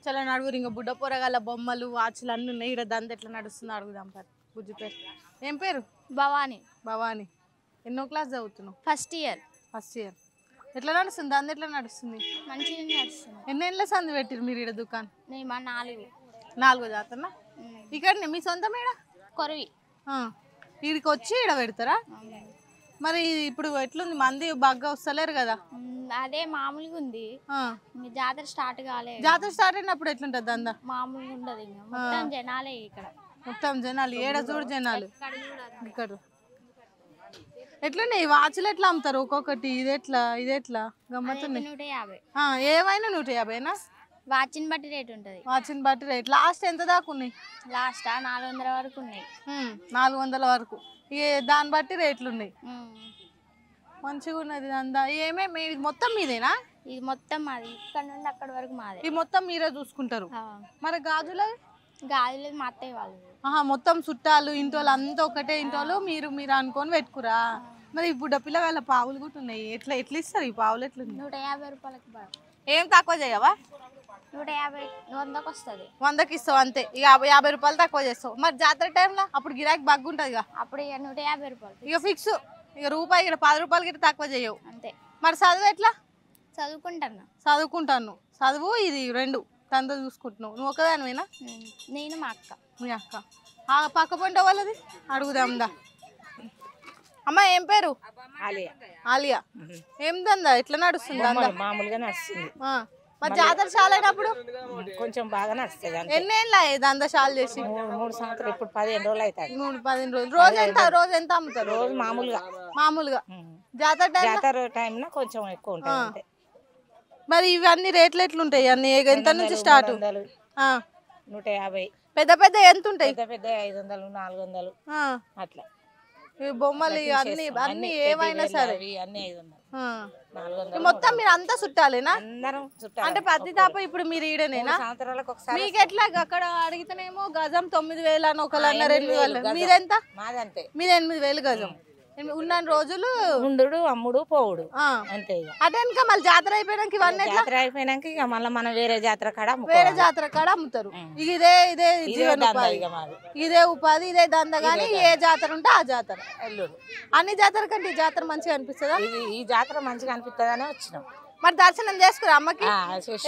చాలా నడుగురు ఇంకా బుడ్డ పొరగాల బొమ్మలు వాచ్లు అన్నీ ఉన్నాయి. ఇక్కడ దంత ఎట్లా నడుస్తుంది అడుగుదాం పరి. బుజ్జి పేరు ఏం పేరు? భవాని. భవాని. ఎన్నో క్లాస్ చదువుతున్నావు? First year. First year. ఎట్లా నడుస్తుంది దంత ఎట్లా నడుస్తుంది? మంచిగా నడుస్తుంది. ఎన్నేళ్ళ సంది పెట్టిరు మీరు ఇక్కడ దుకాణం? నేను 4 జాతరనా? ఇక్కడ మీ సొంతం ఈడ కొరవి వీడికి వచ్చి ఈడ పెడతారా? మరి ఇప్పుడు ఎట్లుంది మంది బాగా వస్తలేరు కదా? అదే మామూలుగా ఉంది. జాతర స్టార్ట్ కాలేదు. జాతర స్టార్ట్ అయినప్పుడు ఎట్లుంటది దంద? మామూలుగా ఉండదు. ఇంకా మొత్తం జనాలే ఇక్కడ. మొత్తం జనాలు ఏడ చూడు జనాలు. ఇక్కడ ఎట్లున్నాయి వాచ్లు ఎట్లా అమ్ముతారు ఒక్కొక్కటి? ఇదెట్లా గమ్మత్తున్నాయి. 150. ఏమైనా 150నా? వాచిని బట్టి రేట్ ఉంటది. వాచిని బట్టి రేట్. లాస్ట్ ఎంత దాకా ఉన్నాయి? లాస్ట్ 400 వరకు ఉన్నాయి. 400 వరకు. దాన్ని బట్టి రేట్లు ఉన్నాయి. మంచిగా ఉన్నది అందా. ఏమేమి మొత్తం మీదేనా? ఇది మొత్తం మాది. ఇక్కడ నుండి అక్కడ వరకు మాదే. ఇది మొత్తం మీరే చూసుకుంటారు. మరి గాజులు మా అత్తయ్య వాళ్ళు. మొత్తం చుట్టాలు ఇంటోళ్ళు అంతా ఒకటే ఇంటోళ్ళు మీరు అనుకొని పెట్టుకురా? మరి ఇప్పుడు పిల్లగాళ్ళ పావులు కూడా ఉన్నాయి. ఎట్లా ఇస్తారు ఈ పావులు? ఎట్లా? 150 రూపాయలకి. ఏం తక్కువ చేయవా? 150, 100కి వస్తుంది. 100కి ఇస్తావు అంతే. ఇక 50 రూపాయలు తక్కువ చేస్తావు. మరి జాతర టైంలో అప్పుడు గిరాకీ బాగుంటుంది ఇక. అప్పుడు ఇక 150 రూపాయలు ఇక ఫిక్స్. ఇక రూపాయి ఇక్కడ 10 రూపాయలకి ఇట్లా తక్కువ చేయవు అంతే. మరి చదువు ఎట్లా? చదువుకుంటాను. చదువు ఇది 2 తండ్రి చూసుకుంటున్నావు. నువ్వు ఒకదానివేనా? నేను మా అక్క. మీ అక్క పక్క పంట వాళ్ళది అడుగుదాందా. అమ్మ ఏం పేరు? ఆలియా. ఏం దందా ఎట్లా నడుస్తుంది? మామూలుగా నడుస్తుంది. మరి జాతర షాల్ అయినప్పుడు కొంచెం బాగా నడుస్తుంది. ఎన్నేళ్ళ దందా షాల్ చేసి? 3 సంవత్సరాలు. ఇప్పుడు 15 రోజులు అవుతాయి. 15 రోజులు. రోజు ఎంత అమ్ముతారు? రోజు మామూలుగా జాతర టైంలో కొంచెం ఎక్కువ ఉంటుంది. మరి ఇవన్నీ రేట్లు ఎట్లుంటాయి? అన్ని ఎంత నుంచి స్టార్ట్? 150. పెద్ద ఎంత ఉంటాయి? పెద్ద 500, 400 అట్లా. బొమ్మలు అన్ని ఏమైనా సరే అన్ని 500, మొత్తం మీరు అంతా చుట్టాలేనా? అందరం చుట్టాలి. అంటే ప్రతి తాప ఇప్పుడు మీరు ఈడనేనా? మీకు ఎట్లా? అక్కడ అడిగితేనేమో గజం 9000 అని ఒకళ్ళు అన్నారు. 8000. మీరెంత? మాదంతే. మీరు 8000 గజం. ఉన్న రోజులు ఉండు అమ్ముడు పోవుడు అంతే. అదే ఇంకా మళ్ళీ జాతర అయిపోయినాక ఇవన్నీ జాతర అయిపోయినాక ఇక మళ్ళీ మనం వేరే జాతర కాడ అమ్ముతారు. ఇదే ఉపాధి ఇదే దంద. గానీ ఏ జాతర ఉంటే ఆ జాతర. అన్ని జాతర కంటే ఈ జాతర మంచిగా అనిపిస్తుందా? ఈ జాతర మంచిగా అనిపిస్తుందనే వచ్చినాం. మరి దర్శనం చేసుకురా అమ్మకి?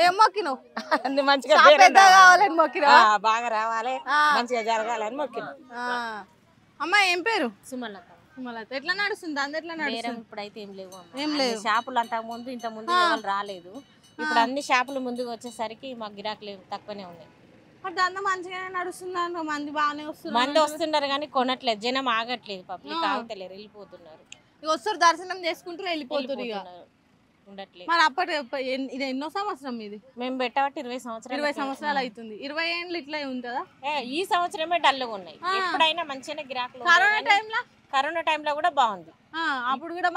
ఏం మొక్కినావు? అన్ని మంచిగా కావాలని మొక్కినా? బాగా రావాలి, మంచిగా జరగాలని మొక్కినాం. అమ్మ ఏం పేరు? సుమలత. ఎట్లా నడుస్తుంది దంద? ఎట్లా నడుస్తుంది? ఇప్పుడైతే ఏం లేవు షాపులు. ఇంత ముందు ఎవరు రాలేదు. ఇప్పుడు అన్ని షాపులు ముందుకు వచ్చేసరికి మాకు గిరాకీలు తక్కువనే ఉన్నాయి. దంద మంచిగానే నడుస్తుంది. మంది బాగానే వస్తున్నారు కానీ కొనట్లేదు. జనం ఆగట్లేదు. పబ్లిక్ ఆగట్లేరు, వెళ్ళిపోతున్నారు. వస్తారు దర్శనం చేసుకుంటారు వెళ్ళిపోతున్నారు. ఉండట్లేదు. మరి అప్పటి ఇది ఎన్నో సంవత్సరం? ఇది మేము పెట్టబట్టి 20 సంవత్సరాలు అవుతుంది. 20 ఏళ్ళు ఇట్లా ఉంటుందా? ఈ సంవత్సరమే డల్గా ఉన్నాయి. ఎప్పుడైనా మంచిగానే గిరాకులు. కరోనా టైంలో కూడా బాగుంది. అప్పుడు కూడా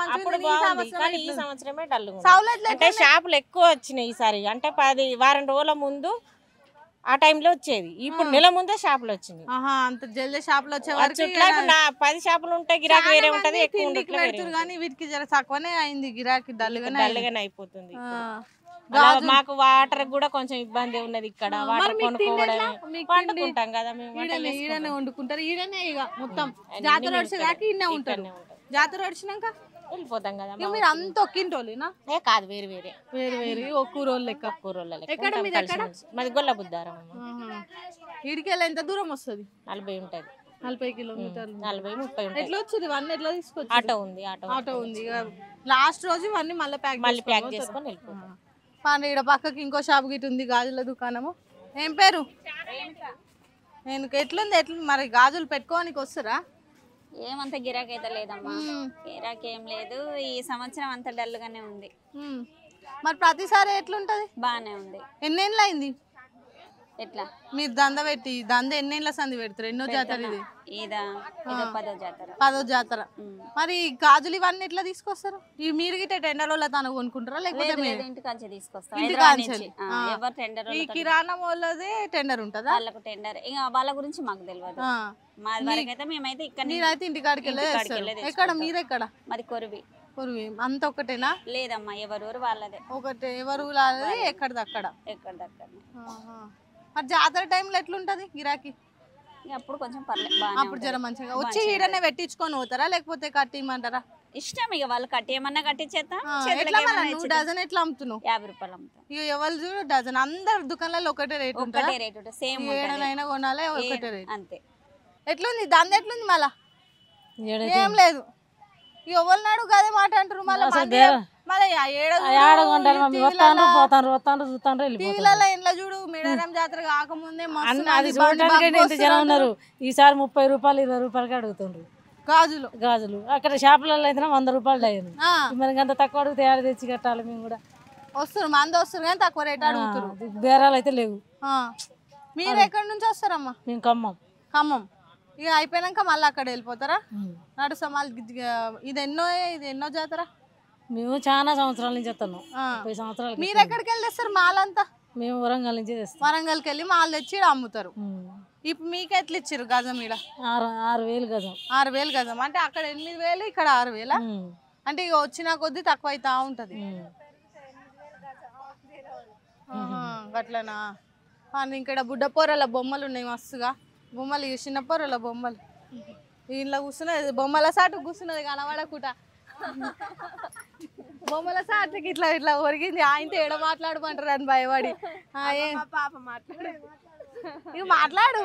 కానీ ఈ సంవత్సరమే డల్గా. అంటే షాపులు ఎక్కువ వచ్చినాయి ఈసారి. అంటే 10 వారం రోజుల ముందు ఆ టైంలో వచ్చేది. ఇప్పుడు నెల ముందే షాపులు వచ్చినాయి. అంత జల్దీ షాపులు వచ్చేవారు. 10 షాపులు ఉంటే గిరాకీ వేరే ఉంటది. కానీ వీటికి జర తక్కువనే అయింది గిరాకీ. డల్గానే అయిపోతుంది. మాకు వాటర్ కూడా కొంచెం ఇబ్బంది ఉన్నది. ఇక్కడ వాటర్ కొనుక్కోవడం, వండుకుంటాం కదా మేము. ఈడనే వండుకుంటారు. ఈడనే ఇక మొత్తం జాతర వచ్చేదాకా ఈడనే ఉంటారు. జాతర వచ్చినాక వెళ్ళిపోతాం కదా. మీరు అంత ఒక్కింటోళ్ళేనా? కాదు, వేరు వేరే కూరోళ్ళు లెక్క. ఎక్కడ మీది? ఎక్కడ? మాది గొల్ల బుద్ధారం. ఈడికెళ్ళి ఎంత దూరం వస్తుంది? 40 ఉంటది. 40 కిలోమీటర్లు. 40-30 ఉంటాయి. ఎట్లా వచ్చి ఇవన్నీ ఎట్లా తీసుకొచ్చి? ఆటో ఉంది. లాస్ట్ రోజు ఇవన్నీ మళ్ళీ ప్యాక్ చేసుకొని వెళ్ళిపోతాం. ఇక్కడ పక్కకి ఇంకో షాప్ గిట్ ఉంది, గాజుల దుకాణము. ఏం పేరు? ఎట్లుంది? మరి గాజులు పెట్టుకోనికి వస్తారా? ఏమంత గిరాకీ అయితే లేదమ్మా. గిరాకీ ఏం లేదు. ఈ సంవత్సరం అంత డల్ గానే ఉంది. మరి ప్రతిసారి ఎట్లుంటది? బానే ఉంది. ఎన్నేళ్ళు అయింది ఎట్లా మీరు దంద పెట్టి? దంద ఎన్నేళ్ళ సంది పెడతారు? ఎన్నో జాతర ఇది? ఇదా 10వ జాతర. 10వ జాతర. మరి గాజులు ఇవన్నీ ఎట్లా తీసుకొస్తారు? మీరు గిట్ట టెండర్ వాళ్ళ తన కొనుక్కుంటారా లేకపోతే ఇంటికాంచి తీసుకొస్తారు? ఈ కిరాణా వాళ్ళదే టెండర్ ఉంటుందా? వాళ్ళకు టెండర్. ఇంకా వాళ్ళ గురించి మాకు తెలియదు. మా వరకైతే మేమైతే ఇక్కడ మీరైతే ఇంటికాడికి వెళ్ళేది. ఎక్కడ? మీరెక్కడ? మాది కొరివి. కొరువి అంత ఒకటేనా? లేదమ్మా, ఎవరు వాళ్ళదే. ఒకటే ఎవరు వాళ్ళది ఎక్కడిది అక్కడ. ఎక్కడిదక్కడ. మరి జాతర టైంలో ఎట్లుంటది గిరాకీ? అప్పుడు కొంచెం పర్లేదు, అప్పుడు జర మంచిగా వచ్చి ఈడనే పెట్టించుకొని పోతారా లేకపోతే కట్టిమంటారా? ఇష్టం ఇక వాళ్ళు కట్టేయమన్నా కట్టించేస్తా. నువ్వు డజన్ ఎట్లా అమ్ముతున్నావు? 50 రూపాయలు అమ్ముతాం. ఇక ఎవరు చూడు డజన్, అందరు దుకాణాల్లో ఒకటే రేట్ ఉంటుంది. ఒకటే రేట్ ఉంటుంది, సేమ్ ఏడనైనా కొనాలి ఒకటే రేట్. అంతే. ఎట్లుంది దంద ఎట్లుంది మళ్ళా? ఏం లేదు, ఎవరు నాడు గదే మాట అంటారు. టీవీలలో ఇంట్లో చూడు మేడారం జాతర కాకముందే ఉన్నారు. ఈసారి 30 రూపాయలు 20 రూపాయలకి అడుగుతుండ్రు గాజులు. అక్కడ షాపులలో అయితే 100 రూపాయలు అయ్యాను. మరి అంత తక్కువ అడుగు తయారు తెచ్చి కట్టాలి. మేము కూడా వస్తారు, మంది వస్తారు కానీ తక్కువ రేట్ అడుగుతారు. బేరాలు అయితే లేవు. మీరు ఎక్కడి నుంచి వస్తారమ్మా? మేము ఖమ్మం. ఇక అయిపోయినాక మళ్ళీ అక్కడ వెళ్ళిపోతారా? నడుస్తాం మళ్ళీ. ఇది ఎన్నో జాతర? మేము చాలా సంవత్సరాల నుంచి వస్తున్నాం. 30 సంవత్సరాలు. మీరు ఎక్కడికి వెళ్ళి తెస్తారు మాలంతా? మేము వరంగల్ నుంచి తెస్తాం. వరంగల్కి వెళ్ళి మాలు తెచ్చి అమ్ముతారు. ఇప్పుడు మీకు ఎట్లా ఇచ్చారు గజం? ఇక్కడ 6,000 గజం. 6,000 గజం అంటే అక్కడ 8,000, ఇక్కడ 6,000. అంటే ఇక వచ్చిన కొద్దీ తక్కువ అవుతా ఉంటది. అట్లనా? ఇక్కడ బుడ్డ పొరల బొమ్మలు ఉన్నాయి మస్తుగా. బొమ్మలు చిన్న పొరల బొమ్మలు. ఇంట్లో కూర్చున్నది బొమ్మల సాటు కూర్చున్నది కనబడకుట. బొమ్మల సాటుకి ఇట్లా ఇట్లా ఒరిగింది. ఆయనతో ఏడ మాట్లాడమంటారు అని భయపడి. ఇక మాట్లాడు.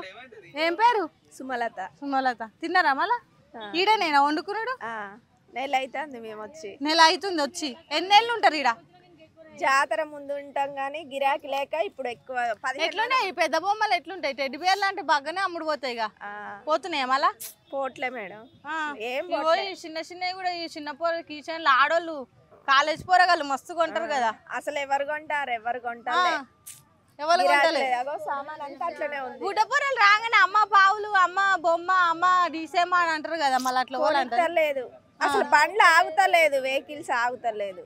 ఏం పేరు? సుమలత. తిన్నారా మళ్ళా? ఈడనేనా వండుకున్నాడు? నెల అవుతుంది మేము వచ్చి. నెల అవుతుంది వచ్చి. ఎన్నేళ్ళు ఉంటారు ఈడ? జాతర ముందు ఉంటాం గానీ గిరాకీ లేక ఇప్పుడు ఎక్కువ. ఎట్లుంటాయి పెద్ద బొమ్మలు? ఎట్లుంటాయి? టెడ్డి బేర్లు అంటే బాగానే అమ్ముడు పోతాయి. పోతున్నాయా మళ్ళా? పోట్లే మేడం. ఏం చిన్న చిన్నవి కూడా ఈ చిన్న పోర కిచెన్లు ఆడోళ్ళు కాలేజ్ పోరగాళ్ళు మస్తు కొంటారు కదా. అసలు ఎవరు కొంటారు? ఎవరు కొంటారు? ఎవరు కొంటలేదు. సామాన్ అంతా అట్లనే ఉంది. బుడ్డ పొరలు రాగానే అమ్మ పావులు, అమ్మ బొమ్మ, అమ్మ డీసేమా అని అంటారు కదా. మళ్ళీ అట్లా లేదు. అసలు బండ్లు ఆగుతలేదు, వెహికల్స్ ఆగుతలేదు,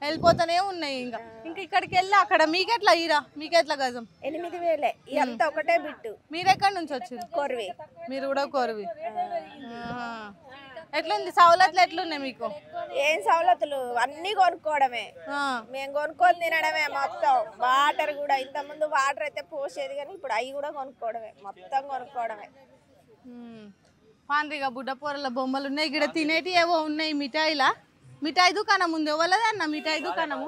వెళ్ళిపోతానే ఉన్నాయి. ఇంకా ఇక్కడికి వెళ్ళి అక్కడ మీకెట్లా ఈరా? మీకెట్లా గజం? 8,000. ఇదంతా ఒకటే బిట్టు. మీరు ఎక్కడి నుంచి వచ్చారు? కొర్వి. మీరు కూడా కొర్వి. ఎట్లుంది సవలతులు? ఎట్లున్నాయి మీకు? ఏం సవలతులు? అన్ని కొనుక్కోవడమే. మేము కొనుక్కొని తినడమే మొత్తం. వాటర్ కూడా ఇంత ముందు వాటర్ అయితే పోసేది కానీ ఇప్పుడు అవి కూడా కొనుక్కోవడమే, మొత్తం కొనుక్కోవడమే. పాండ్రిగా బుడ్డ పొరల బొమ్మలు ఉన్నాయి. ఇక్కడ తినేటి ఏవో ఉన్నాయి. మిఠాయి దుకాణం ఉంది. ఎవరదే అన్న మిఠాయి దుకాణము?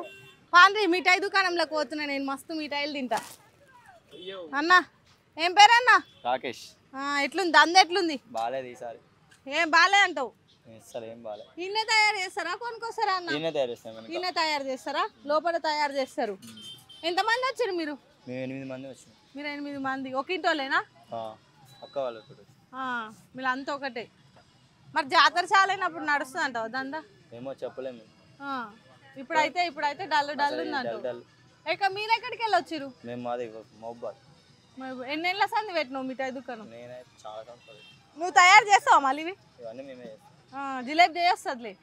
పాండ్రి మిఠాయి దుకాణంలోకి పోతున్నా నేను. మస్తు మిఠాయిలు తింటా. అన్న ఏం పేరు అన్న? రాకేష్. ఎట్లుంది దంద? ఎట్లుంది? బాలేదు ఈసారి. ఏం బాలే అంటావు? ఈయన తయారు చేస్తారా కొనుక్కోస్తారా అన్న? ఈయన తయారు చేస్తారా? లోపల తయారు చేస్తారు. ఎంతమంది వచ్చారు మీరు? 8 మంది వచ్చారు. మీరు 8 మంది ఒక ఇంటోలేనా? అక్క వాళ్ళు. వీళ్ళంతా ఒకటే. మరి జాతర చాలైనప్పుడు నడుస్తుంది అంటావు దందా? ఏమో చెప్పలేము. ఇప్పుడైతే డల్ ఉందంట. మీరు ఎక్కడికి వెళ్ళి వచ్చారు? మేము మాది మహబూబాద్. ఎన్నేళ్ళ సంది పెట్టినావు మిఠాయి దుకాణం? నేనైతే చాలా సంవత్సరాలు. నువ్వు తయారు చేస్తావా మళ్ళీ? ఇవన్నీ మేమే చేస్తాం. జిలేబీ చేస్తుందిలే.